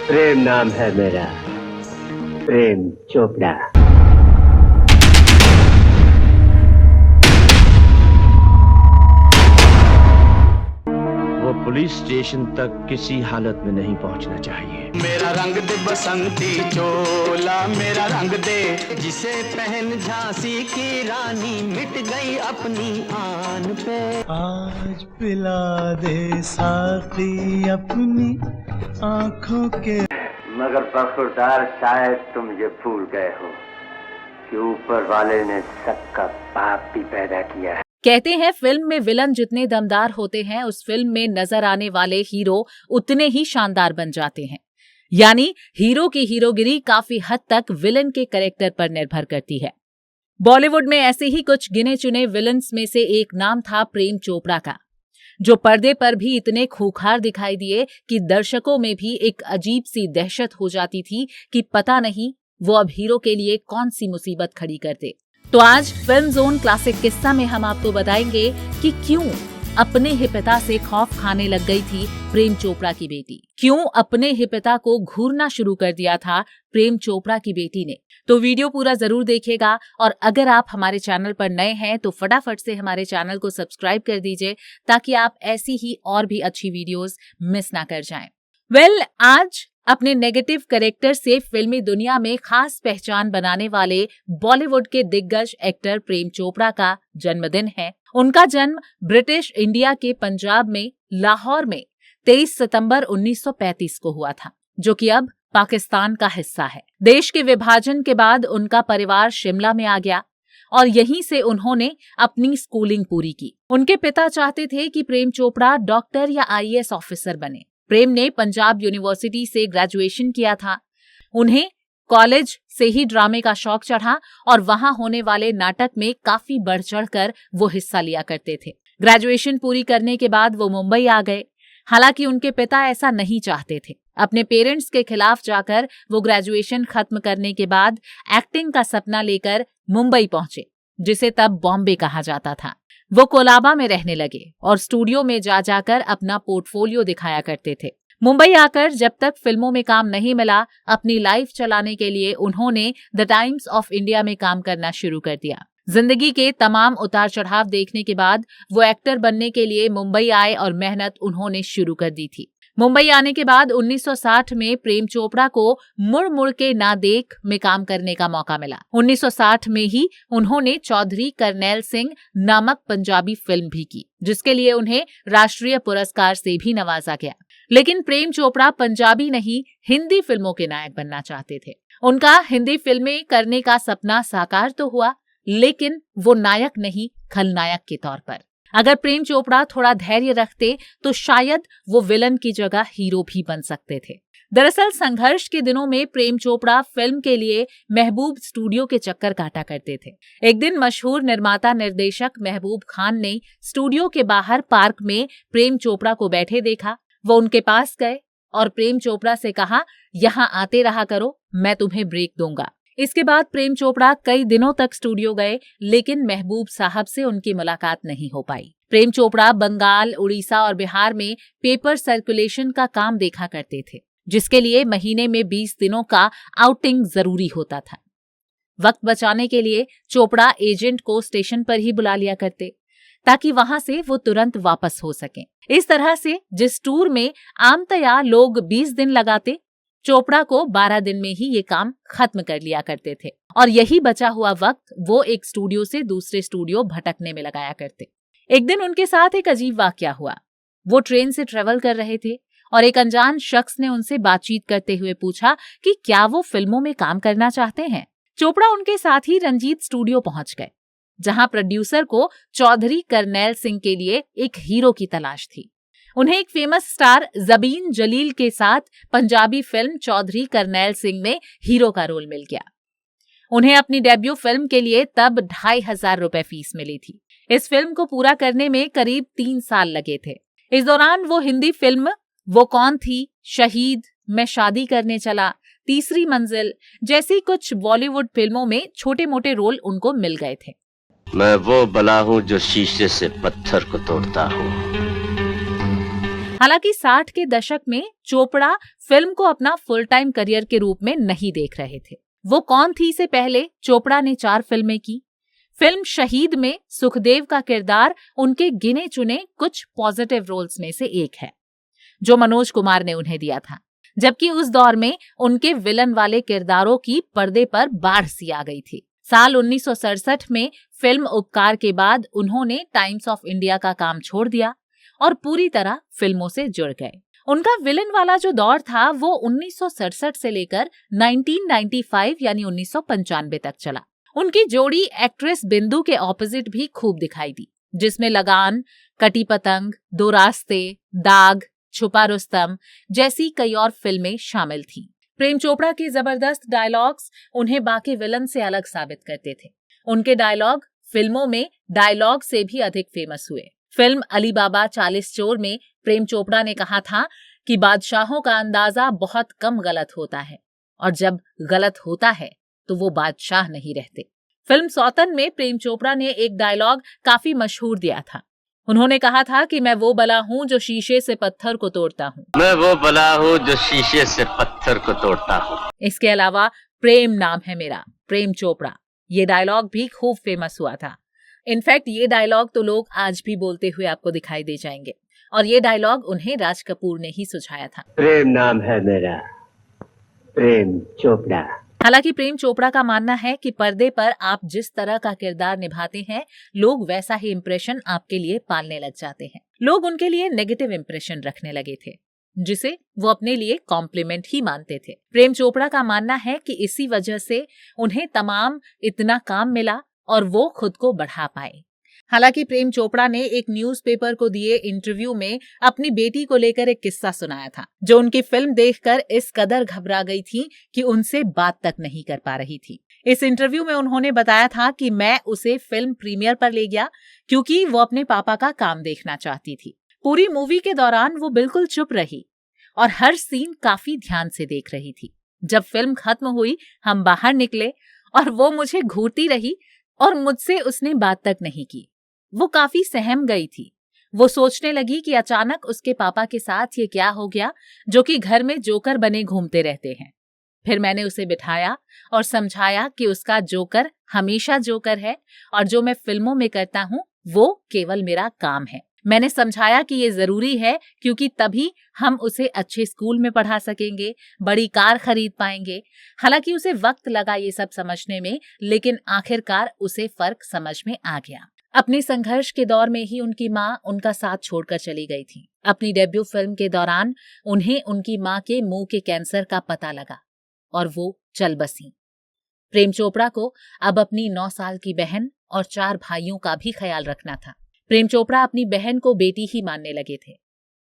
प्रेम नाम है मेरा, प्रेम चोपड़ा। वो पुलिस स्टेशन तक किसी हालत में नहीं पहुंचना चाहिए। मेरा रंग दे बसंती चोला, मेरा रंग दे, जिसे पहन झांसी की रानी मिट गई अपनी आन पे। आज पिला दे साथी अपनी आंखों के। मगर बखुरदार, शायद तुम ये भूल गए हो कि ऊपर वाले ने सबका पाप भी पैदा किया है। कहते हैं फिल्म में विलन जितने दमदार होते हैं, उस फिल्म में नजर आने वाले हीरो उतने ही शानदार बन जाते हैं। यानी हीरो की हीरोगिरी काफी हद तक विलन के कैरेक्टर पर निर्भर करती है। बॉलीवुड में ऐसे ही कुछ गिने चुने विलन्स में से एक नाम था प्रेम चोपड़ा का, जो पर्दे पर भी इतने खूंखार दिखाई दिए कि दर्शकों में भी एक अजीब सी दहशत हो जाती थी कि पता नहीं वो अब हीरो के लिए कौन सी मुसीबत खड़ी करते। तो आज फिल्म जोन क्लासिक किस्सा में हम आपको बताएंगे कि क्यों अपने ही पिता से खौफ खाने लग गई थी प्रेम चोपड़ा की बेटी, क्यों अपने ही पिता को घूरना शुरू कर दिया था प्रेम चोपड़ा की बेटी ने। तो वीडियो पूरा जरूर देखिएगा, और अगर आप हमारे चैनल पर नए हैं तो फटाफट से हमारे चैनल को सब्सक्राइब कर दीजिए ताकि आप ऐसी ही और भी अच्छी वीडियोस मिस ना कर जाएं। आज अपने नेगेटिव कैरेक्टर से फिल्मी दुनिया में खास पहचान बनाने वाले बॉलीवुड के दिग्गज एक्टर प्रेम चोपड़ा का जन्मदिन है। उनका जन्म ब्रिटिश इंडिया के पंजाब में लाहौर में 23 सितंबर 1935 को हुआ था, जो कि अब पाकिस्तान का हिस्सा है। देश के विभाजन के बाद उनका परिवार शिमला में आ गया और यहीं से उन्होंने अपनी स्कूलिंग पूरी की। उनके पिता चाहते थे कि प्रेम चोपड़ा डॉक्टर या IAS ऑफिसर बने। प्रेम ने पंजाब यूनिवर्सिटी से ग्रेजुएशन किया था। उन्हें कॉलेज से ही ड्रामे का शौक चढ़ा और वहां होने वाले नाटक में काफी बढ़ चढ़कर वो हिस्सा लिया करते थे। ग्रेजुएशन पूरी करने के बाद वो मुंबई आ गए। हालांकि उनके पिता ऐसा नहीं चाहते थे। अपने पेरेंट्स के खिलाफ जाकर वो ग्रेजुएशन खत्म करने के बाद एक्टिंग का सपना लेकर मुंबई पहुंचे, जिसे तब बॉम्बे कहा जाता था। वो कोलाबा में रहने लगे और स्टूडियो में जा जाकर अपना पोर्टफोलियो दिखाया करते थे। मुंबई आकर जब तक फिल्मों में काम नहीं मिला, अपनी लाइफ चलाने के लिए उन्होंने द टाइम्स ऑफ इंडिया में काम करना शुरू कर दिया। जिंदगी के तमाम उतार चढ़ाव देखने के बाद वो एक्टर बनने के लिए मुंबई आए और मेहनत उन्होंने शुरू कर दी थी। मुंबई आने के बाद 1960 में प्रेम चोपड़ा को मुड़ मुड़ के ना देख में काम करने का मौका मिला। 1960 में ही उन्होंने चौधरी करनैल सिंह नामक पंजाबी फिल्म भी की, जिसके लिए उन्हें राष्ट्रीय पुरस्कार से भी नवाजा गया। लेकिन प्रेम चोपड़ा पंजाबी नहीं, हिंदी फिल्मों के नायक बनना चाहते थे। उनका हिंदी फिल्में करने का सपना साकार तो हुआ, लेकिन वो नायक नहीं, खलनायक के तौर पर। अगर प्रेम चोपड़ा थोड़ा धैर्य रखते तो शायद वो विलन की जगह हीरो भी बन सकते थे। दरअसल संघर्ष के दिनों में प्रेम चोपड़ा फिल्म के लिए महबूब स्टूडियो के चक्कर काटा करते थे। एक दिन मशहूर निर्माता निर्देशक महबूब खान ने स्टूडियो के बाहर पार्क में प्रेम चोपड़ा को बैठे देखा। वो उनके पास गए और प्रेम चोपड़ा से कहा, यहाँ आते रहा करो, मैं तुम्हें ब्रेक दूंगा। इसके बाद प्रेम चोपड़ा कई दिनों तक स्टूडियो गए, लेकिन महबूब साहब से उनकी मुलाकात नहीं हो पाई। प्रेम चोपड़ा बंगाल, उड़ीसा और बिहार में पेपर सर्कुलेशन का काम देखा करते थे, जिसके लिए महीने में 20 दिनों का आउटिंग जरूरी होता था। वक्त बचाने के लिए चोपड़ा एजेंट को स्टेशन पर ही बुला लिया करते, ताकि वहां से वो तुरंत वापस हो सकें। इस तरह से जिस टूर में आमतया लोग 20 दिन लगाते, चोपड़ा को 12 दिन में ही ये काम खत्म कर लिया करते थे, और यही बचा हुआ वक्त वो एक स्टूडियो से दूसरे स्टूडियो भटकने में लगाया करते। एक दिन उनके साथ एक अजीब वाकया हुआ। वो ट्रेन से ट्रेवल कर रहे थे और एक अनजान शख्स ने उनसे बातचीत करते हुए पूछा कि क्या वो फिल्मों में काम करना चाहते हैं। चोपड़ा उनके साथ ही रंजीत स्टूडियो पहुंच गए, जहां प्रोड्यूसर को चौधरी करनैल सिंह के लिए एक हीरो की तलाश थी। उन्हें एक फेमस स्टार ज़बीन जलील के साथ पंजाबी फिल्म चौधरी करनैल सिंह में हीरो का रोल मिल गया। उन्हें अपनी डेब्यू फिल्म के लिए तब 2500 रुपए फीस मिली थी। इस फिल्म को पूरा करने में करीब 3 साल लगे थे। इस दौरान वो हिंदी फिल्म वो कौन थी, शहीद, मैं शादी करने चला, तीसरी मंजिल जैसी कुछ बॉलीवुड फिल्मों में छोटे मोटे रोल उनको मिल गए थे। मैं वो बला हूँ जो शीशे से पत्थर को तोड़ता हूँ। हालांकि 60 के दशक में चोपड़ा फिल्म को अपना फुल टाइम करियर के रूप में नहीं देख रहे थे। वो कौन थी से पहले चोपड़ा ने 4 फिल्में की। फिल्म शहीद में सुखदेव का किरदार उनके गिने चुने कुछ पॉजिटिव रोल्स में से एक है, जो मनोज कुमार ने उन्हें दिया था, जबकि उस दौर में उनके विलन वाले किरदारों की पर्दे पर बाढ़ सी आ गई थी। साल 1967 में फिल्म उपकार के बाद उन्होंने टाइम्स ऑफ इंडिया का काम छोड़ दिया और पूरी तरह फिल्मों से जुड़ गए। उनका विलन वाला जो दौर था वो 1967 से लेकर 1995 यानी 1995 तक चला। उनकी जोड़ी एक्ट्रेस बिंदु के ऑपोजिट भी खूब दिखाई दी, जिसमें लगान, कटी पतंग, दो रास्ते, दाग, छुपा रुस्तम जैसी कई और फिल्में शामिल थीं। प्रेम चोपड़ा के जबरदस्त डायलॉग्स उन्हें बाकी विलन से अलग साबित करते थे। उनके डायलॉग फिल्मों में डायलॉग से भी अधिक फेमस हुए। फिल्म अली बाबा 40 चोर में प्रेम चोपड़ा ने कहा था कि बादशाहों का अंदाजा बहुत कम गलत होता है और जब गलत होता है तो वो बादशाह नहीं रहते। फिल्म सौतन में प्रेम चोपड़ा ने एक डायलॉग काफी मशहूर दिया था। उन्होंने कहा था कि मैं वो बला हूँ जो शीशे से पत्थर को तोड़ता हूँ। मैं वो बला हूँ जो शीशे से पत्थर को तोड़ता हूँ। इसके अलावा प्रेम नाम है मेरा, प्रेम चोपड़ा, ये डायलॉग भी खूब फेमस हुआ था। इनफैक्ट ये डायलॉग तो लोग आज भी बोलते हुए आपको दिखाई दे जाएंगे और ये डायलॉग उन्हें राज कपूर ने ही सुझाया था। प्रेम नाम है मेरा, प्रेम चोपड़ा। हालांकि प्रेम चोपड़ा का मानना है कि पर्दे पर आप जिस तरह का किरदार निभाते हैं, लोग वैसा ही इंप्रेशन आपके लिए पालने लग जाते हैं। लोग उनके लिए नेगेटिव इंप्रेशन रखने लगे थे, जिसे वो अपने लिए कॉम्प्लीमेंट ही मानते थे। प्रेम चोपड़ा का मानना है कि इसी वजह से उन्हें तमाम इतना काम मिला और वो खुद को बढ़ा पाए। हालांकि प्रेम चोपड़ा ने एक न्यूज़पेपर को दिए इंटरव्यू में अपनी बेटी को लेकर एक किस्सा सुनाया था, जो उनकी फिल्म देखकर इस कदर घबरा गई थी कि उनसे बात तक नहीं कर पा रही थी। इस इंटरव्यू में उन्होंने बताया था कि मैं उसे फिल्म प्रीमियर पर ले गया क्योंकि वो अपने पापा का काम देखना चाहती थी। पूरी मूवी के दौरान वो बिल्कुल चुप रही और हर सीन काफी ध्यान से देख रही थी। जब फिल्म खत्म हुई, हम बाहर निकले और वो मुझे घूरती रही और मुझसे उसने बात तक नहीं की। वो काफी सहम गई थी। वो सोचने लगी कि अचानक उसके पापा के साथ ये क्या हो गया, जो कि घर में जोकर बने घूमते रहते हैं। फिर मैंने उसे बिठाया और समझाया कि उसका जोकर हमेशा जोकर है और जो मैं फिल्मों में करता हूँ वो केवल मेरा काम है। मैंने समझाया कि ये जरूरी है क्योंकि तभी हम उसे अच्छे स्कूल में पढ़ा सकेंगे, बड़ी कार खरीद पाएंगे। हालांकि उसे वक्त लगा ये सब समझने में, लेकिन आखिरकार उसे फर्क समझ में आ गया। अपने संघर्ष के दौर में ही उनकी माँ उनका साथ छोड़कर चली गई थी। अपनी डेब्यू फिल्म के दौरान उन्हें उनकी माँ के मुंह के कैंसर का पता लगा और वो चल बसी। प्रेम चोपड़ा को अब अपनी 9 साल की बहन और 4 भाइयों का भी ख्याल रखना था। प्रेम चोपड़ा अपनी बहन को बेटी ही मानने लगे थे।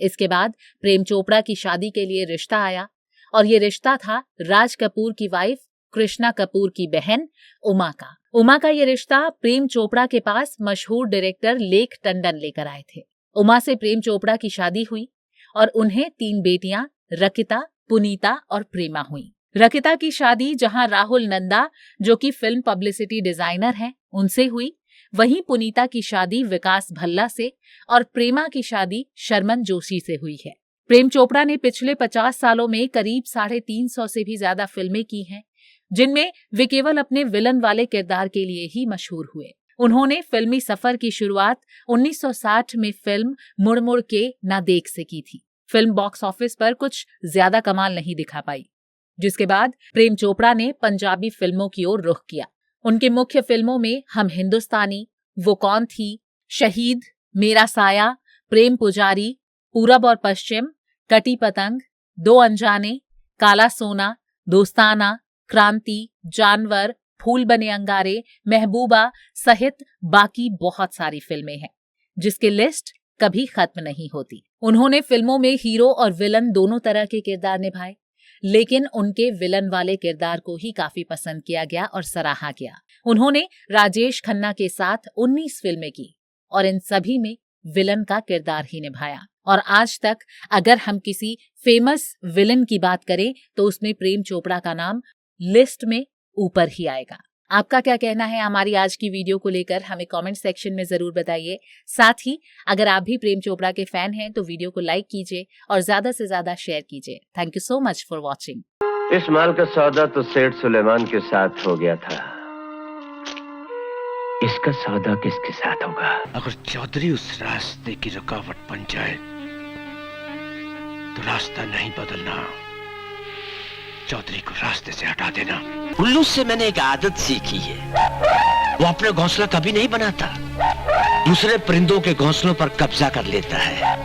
इसके बाद प्रेम चोपड़ा की शादी के लिए रिश्ता आया और ये रिश्ता था राज कपूर की वाइफ कृष्णा कपूर की बहन उमा का। उमा का ये रिश्ता प्रेम चोपड़ा के पास मशहूर डायरेक्टर लेख टंडन लेकर आए थे। उमा से प्रेम चोपड़ा की शादी हुई और उन्हें 3 बेटियां रकिता, पुनीता और प्रेमा हुई। रकिता की शादी जहां राहुल नंदा, जो कि फिल्म पब्लिसिटी डिजाइनर हैं, उनसे हुई, वहीं पुनीता की शादी विकास भल्ला से और प्रेमा की शादी शर्मन जोशी से हुई है। प्रेम चोपड़ा ने पिछले 50 सालों में करीब 350 से भी ज्यादा फिल्में की हैं, जिनमें वे केवल अपने विलन वाले किरदार के लिए ही मशहूर हुए। उन्होंने फिल्मी सफर की शुरुआत 1960 में फिल्म मुड़ मुड़ के ना देख से की थी। फिल्म बॉक्स ऑफिस पर कुछ ज्यादा कमाल नहीं दिखा पाई, जिसके बाद प्रेम चोपड़ा ने पंजाबी फिल्मों की ओर रुख किया। उनके मुख्य फिल्मों में हम हिंदुस्तानी, वो कौन थी, शहीद, मेरा साया, प्रेम पुजारी, पूरब और पश्चिम, कटी पतंग, दो अनजाने, काला सोना, दोस्ताना, क्रांति, जानवर, फूल बने अंगारे, महबूबा सहित बाकी बहुत सारी फिल्में हैं, जिसकी लिस्ट कभी खत्म नहीं होती। उन्होंने फिल्मों में हीरो और विलन दोनों तरह के किरदार निभाए, लेकिन उनके विलन वाले किरदार को ही काफी पसंद किया गया और सराहा गया। उन्होंने राजेश खन्ना के साथ 19 फिल्में की और इन सभी में विलन का किरदार ही निभाया। और आज तक अगर हम किसी फेमस विलन की बात करें तो उसमें प्रेम चोपड़ा का नाम लिस्ट में ऊपर ही आएगा। आपका क्या कहना है हमारी आज की वीडियो को लेकर, हमें कमेंट सेक्शन में जरूर बताइए। साथ ही अगर आप भी प्रेम चोपड़ा के फैन हैं तो वीडियो को लाइक कीजिए और ज्यादा से ज्यादा शेयर कीजिए। Thank you so much for watching. इस माल का सौदा तो सेठ सुलेमान के साथ हो गया था, इसका सौदा किसके साथ होगा? अगर चौधरी उस रास्ते की रुकावट बन जाए तो रास्ता नहीं बदलना, चौधरी को रास्ते से हटा देना। उल्लू से मैंने एक आदत सीखी है, वो अपने घोंसला कभी नहीं बनाता, दूसरे परिंदों के घोंसलों पर कब्जा कर लेता है।